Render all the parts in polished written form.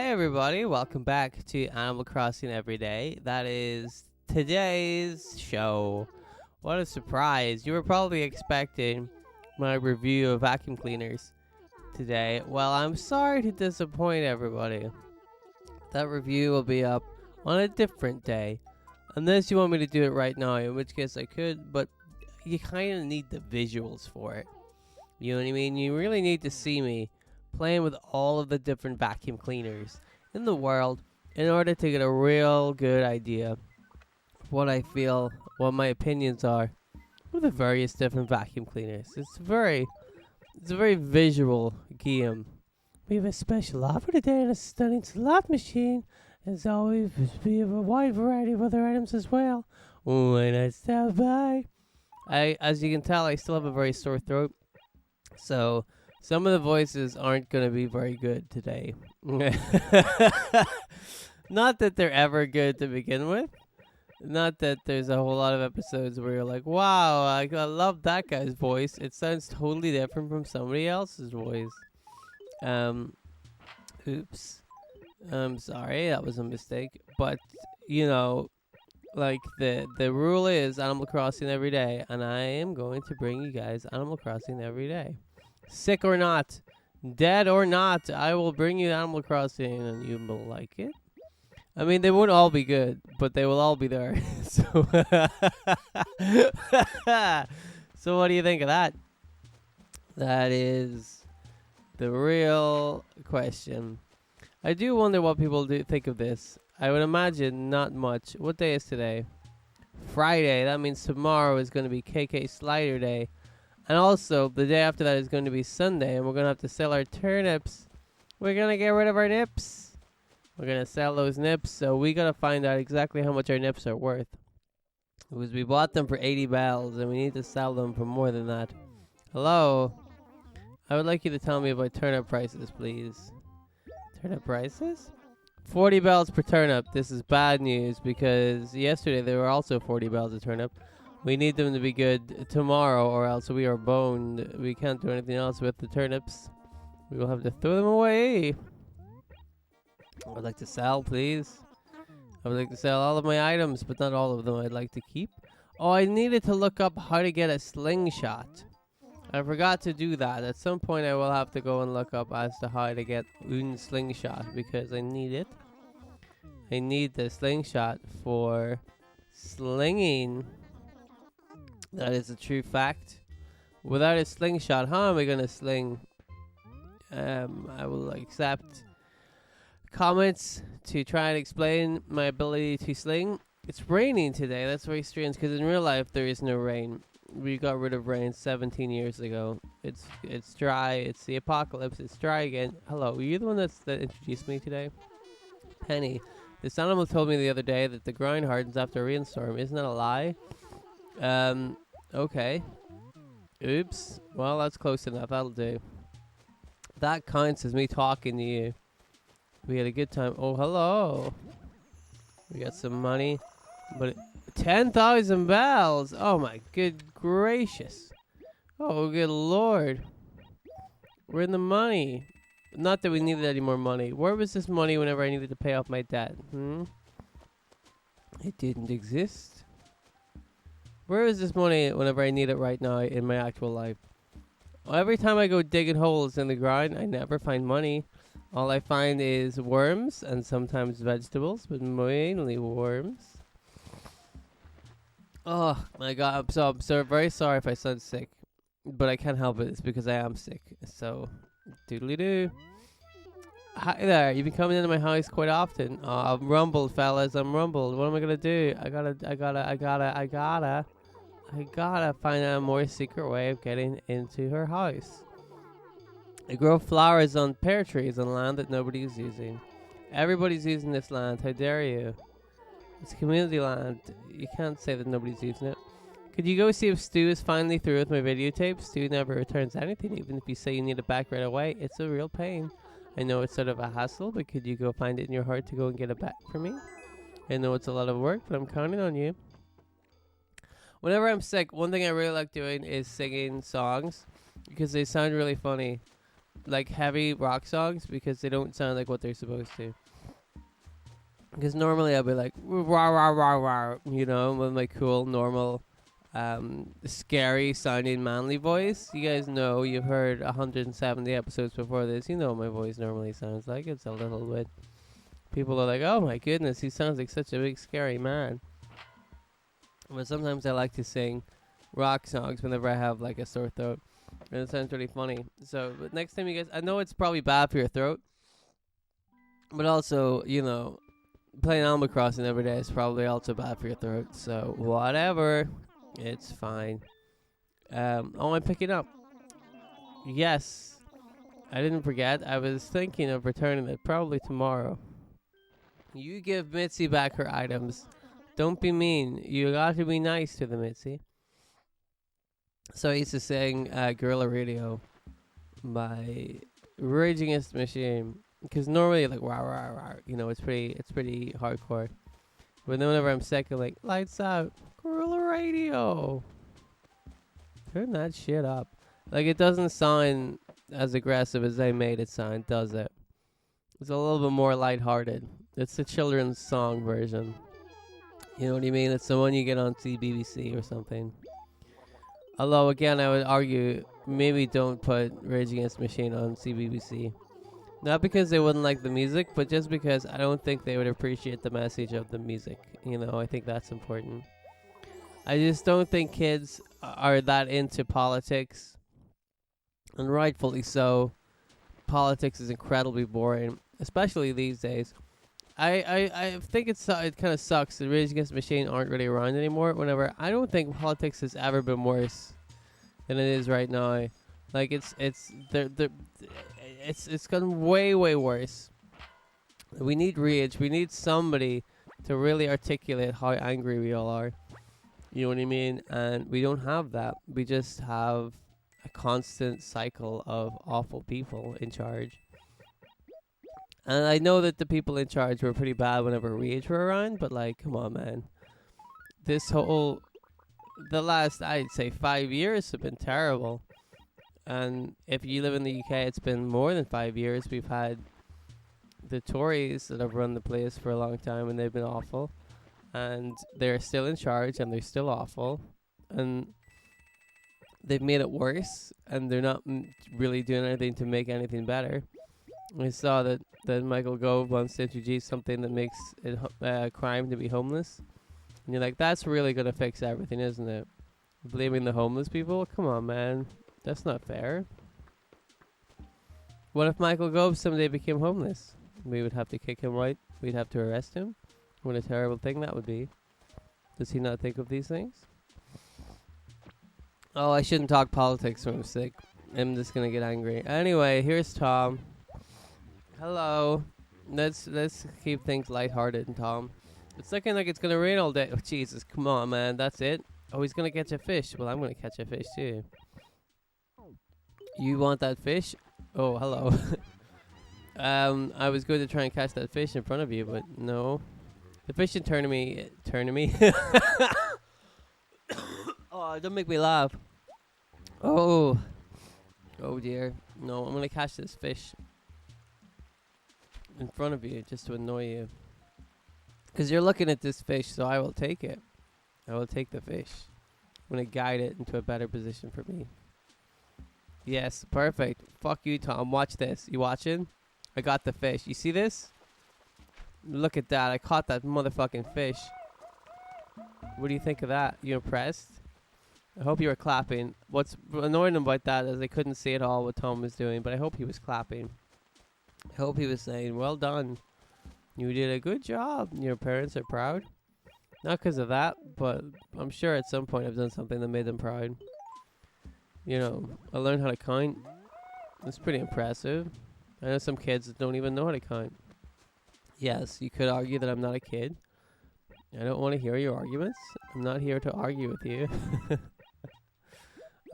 Hey everybody, welcome back to Animal Crossing Every Day. That is today's show. What a surprise. You were probably expecting my review of vacuum cleaners today. Well, I'm sorry to disappoint everybody. That review will be up on a different day. Unless you want me to do it right now, in which case I could, but you kind of need the visuals for it. You know what I mean? You really need to see me playing with all of the different vacuum cleaners in the world in order to get a real good idea of what I feel, what my opinions are with the various different vacuum cleaners. It's a very visual game. We have a special offer today on a stunning slot machine. As always, we have a wide variety of other items as well. Why not stop by? As you can tell, I still have a very sore throat. So, some of the voices aren't going to be very good today. Not that they're ever good to begin with. Not that there's a whole lot of episodes where you're like, wow, I love that guy's voice. It sounds totally different from somebody else's voice. Oops. I'm sorry, that was a mistake. But, like the rule is Animal Crossing every day, and I am going to bring you guys Animal Crossing every day. Sick or not, dead or not, I will bring you Animal Crossing, and you will like it. I mean, they won't all be good, but they will all be there. So, so what do you think of that? That is the real question. I do wonder what people do think of this. I would imagine not much. What day is today? Friday. That means tomorrow is going to be KK Slider Day. And also, the day after that is going to be Sunday, and we're going to have to sell our turnips. We're going to get rid of our nips. We're going to sell those nips, so we got to find out exactly how much our nips are worth. Because we bought them for 80 bells, and we need to sell them for more than that. Hello? I would like you to tell me about turnip prices, please. Turnip prices? 40 bells per turnip. This is bad news, because yesterday they were also 40 bells a turnip. We need them to be good tomorrow, or else we are boned. We can't do anything else with the turnips. We will have to throw them away. I would like to sell, please. I would like to sell all of my items, but not all of them I'd like to keep. Oh, I needed to look up how to get a slingshot. I forgot to do that. At some point, I will have to go and look up as to how to get un slingshot, because I need it. I need the slingshot for slinging. That is a true fact. Without a slingshot, how am I going to sling? I will accept comments to try and explain my ability to sling. It's raining today. That's very strange, because in real life, there is no rain. We got rid of rain 17 years ago. It's dry. It's the apocalypse. It's dry again. Hello, were you the one that introduced me today? Penny. This animal told me the other day that the ground hardens after a rainstorm. Isn't that a lie? Okay. Oops. Well, that's close enough. That'll do. That counts as me talking to you. We had a good time. Oh, hello. We got some money. But 10,000 bells. Oh, my good gracious. Oh, good lord. We're in the money. Not that we needed any more money. Where was this money whenever I needed to pay off my debt? It didn't exist. Where is this money whenever I need it right now in my actual life? Every time I go digging holes in the ground, I never find money. All I find is worms and sometimes vegetables, but mainly worms. Oh my god, I'm so very sorry if I sound sick. But I can't help it. It's because I am sick. So, doodly-doo. Hi there, you've been coming into my house quite often. Oh, I'm rumbled, fellas. I'm rumbled. What am I gonna do? I gotta find out a more secret way of getting into her house. I grow flowers on pear trees on land that nobody's using. Everybody's using this land. How dare you? It's community land. You can't say that nobody's using it. Could you go see if Stu is finally through with my videotape? Stu never returns anything, even if you say you need it back right away. It's a real pain. I know it's sort of a hassle, but could you go find it in your heart to go and get it back for me? I know it's a lot of work, but I'm counting on you. Whenever I'm sick, one thing I really like doing is singing songs, because they sound really funny. like heavy rock songs because they don't sound like what they're supposed to. Because normally I'll be like rah rah rah rah, with my cool normal, scary sounding manly voice. You guys know, you've heard 170 episodes before this. You know what my voice normally sounds like. It's a little bit. People are like, oh my goodness, he sounds like such a big scary man. But sometimes I like to sing rock songs whenever I have like a sore throat, and it sounds really funny. So, but next time you guys, I know it's probably bad for your throat, but also, playing Animal Crossing every day is probably also bad for your throat. So whatever, it's fine. I'm picking up. Yes, I didn't forget. I was thinking of returning it probably tomorrow. You give Mitzi back her items. Don't be mean. You got to be nice to the Mitzi. So I used to sing Guerrilla Radio by Rage Against the Machine, because normally like rah rah rah, it's pretty hardcore. But then whenever I'm sick, I'm like, lights out, Guerrilla Radio. Turn that shit up. Like, it doesn't sound as aggressive as they made it sound, does it? It's a little bit more lighthearted. It's the children's song version. You know what I mean? It's the one you get on CBBC or something. Although, again, I would argue maybe don't put Rage Against the Machine on CBBC. Not because they wouldn't like the music, but just because I don't think they would appreciate the message of the music. I think that's important. I just don't think kids are that into politics. And rightfully so. Politics is incredibly boring, especially these days. I think it kind of sucks that Rage Against the Machine aren't really around anymore. Whenever I don't think politics has ever been worse than it is right now. Like, it's gotten way worse. We need rage. We need somebody to really articulate how angry we all are. You know what I mean? And we don't have that. We just have a constant cycle of awful people in charge. And I know that the people in charge were pretty bad whenever Rage were around, but like, come on, man. The last, I'd say 5 years have been terrible. And if you live in the UK, it's been more than 5 years. We've had the Tories that have run the place for a long time, and they've been awful. And they're still in charge, and they're still awful. And they've made it worse, and they're not really doing anything to make anything better. We saw that Michael Gove wants to introduce something that makes it a crime to be homeless. And you're like, that's really going to fix everything, isn't it? Blaming the homeless people? Come on, man. That's not fair. What if Michael Gove someday became homeless? We would have to kick him right. We'd have to arrest him. What a terrible thing that would be. Does he not think of these things? Oh, I shouldn't talk politics when I'm sick. I'm just going to get angry. Anyway, here's Tom. Hello. Let's keep things lighthearted, Tom. It's looking like it's going to rain all day. Oh, Jesus, come on, man. That's it? Oh, he's going to catch a fish. Well, I'm going to catch a fish, too. You want that fish? Oh, hello. I was going to try and catch that fish in front of you, but no. The fish in tournament. Oh, don't make me laugh. Oh. Oh, dear. No, I'm going to catch this fish in front of you just to annoy you. Because you're looking at this fish, so I will take it. I will take the fish. I'm going to guide it into a better position for me. Yes, perfect. Fuck you, Tom. Watch this. You watching? I got the fish. You see this? Look at that. I caught that motherfucking fish. What do you think of that? You impressed? I hope you were clapping. What's annoying about that is I couldn't see at all what Tom was doing, but I hope he was clapping. I hope he was saying, well done. You did a good job. Your parents are proud. Not because of that, but I'm sure at some point I've done something that made them proud. You know, I learned how to count. It's pretty impressive. I know some kids that don't even know how to count. Yes, you could argue that I'm not a kid. I don't want to hear your arguments. I'm not here to argue with you.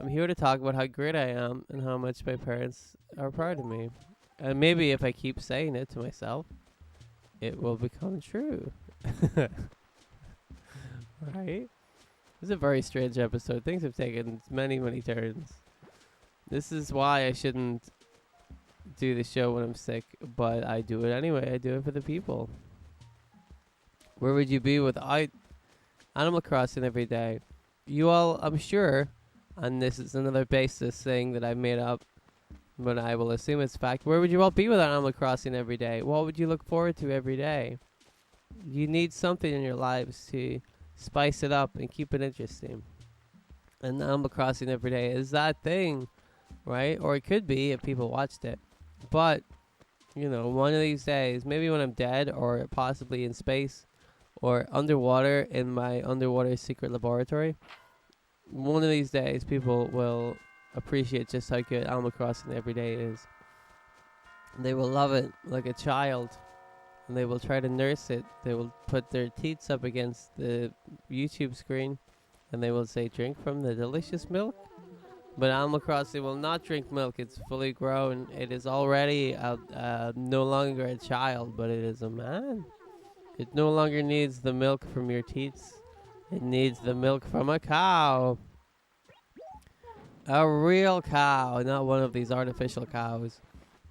I'm here to talk about how great I am and how much my parents are proud of me. And maybe if I keep saying it to myself, it will become true. Right? This is a very strange episode. Things have taken many turns. This is why I shouldn't do the show when I'm sick, but I do it anyway. I do it for the people. Where would you be without Animal Crossing every day? You all, I'm sure, and this is another basis thing that I made up, but I will assume it's fact. Where would you all be without Animal Crossing every day? What would you look forward to every day? You need something in your lives to spice it up and keep it interesting. And Animal Crossing every day is that thing, right? Or it could be if people watched it. But, you know, one of these days, maybe when I'm dead or possibly in space or underwater in my underwater secret laboratory, one of these days people will appreciate just how good Animal Crossing every day is. They will love it like a child, and they will try to nurse it. They will put their teeth up against the YouTube screen, and they will say, "Drink from the delicious milk." But Animal Crossing will not drink milk. It's fully grown. It is already no longer a child, but it is a man. It no longer needs the milk from your teats. It needs the milk from a cow. A real cow, not one of these artificial cows.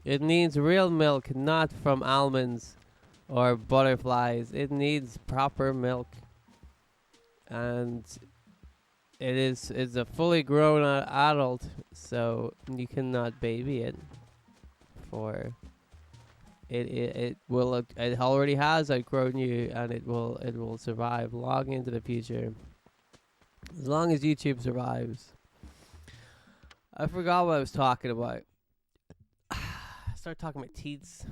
It needs real milk, not from almonds or butterflies. It needs proper milk. And it's a fully grown adult, so you cannot baby it. For it will it already has outgrown you, and it will survive long into the future, as long as YouTube survives. I forgot what I was talking about. I start talking about teats,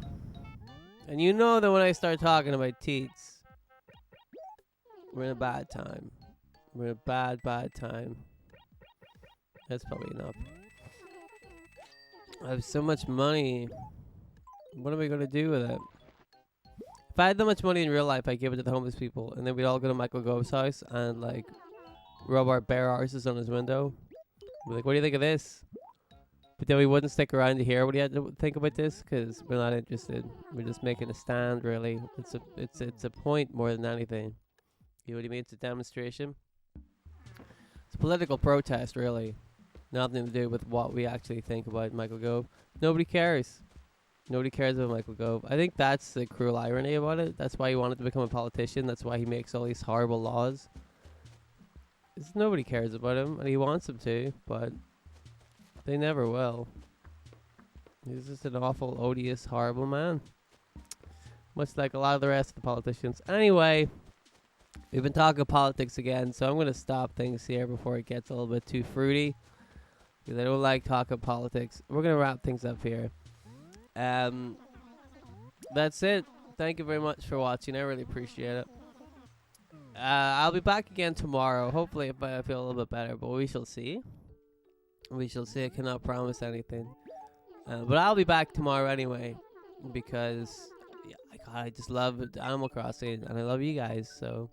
and you know that when I start talking about teats, we're in a bad time. We're in a bad time. That's probably enough. I have so much money. What am I gonna do with it? If I had that much money in real life, I'd give it to the homeless people, and then we'd all go to Michael Gove's house and like rub our bare arses on his window. Be like, "What do you think of this?" But then we wouldn't stick around to hear what he had to think about this, because we're not interested. We're just making a stand, really. It's a point more than anything. You know what I mean? It's a demonstration. It's a political protest, really. Nothing to do with what we actually think about Michael Gove. Nobody cares. Nobody cares about Michael Gove. I think that's the cruel irony about it. That's why he wanted to become a politician. That's why he makes all these horrible laws. Nobody cares about him, and he wants them to, but they never will. He's just an awful, odious, horrible man. Much like a lot of the rest of the politicians. Anyway, we've been talking politics again, so I'm going to stop things here before it gets a little bit too fruity, because I don't like talking politics. We're going to wrap things up here. That's it. Thank you very much for watching. I really appreciate it. I'll be back again tomorrow. Hopefully, if I feel a little bit better, but we shall see. We shall see. I cannot promise anything. But I'll be back tomorrow anyway, because I just love Animal Crossing, and I love you guys. So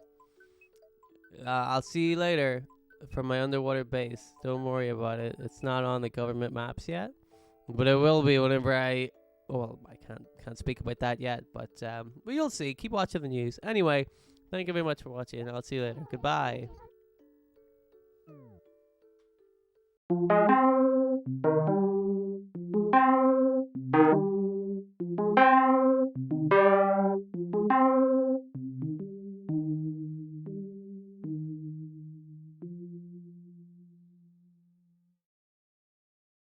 I'll see you later from my underwater base. Don't worry about it. It's not on the government maps yet, but it will be whenever I... Well, I can't speak about that yet, but you'll see. Keep watching the news. Anyway, thank you very much for watching. I'll see you later. Goodbye.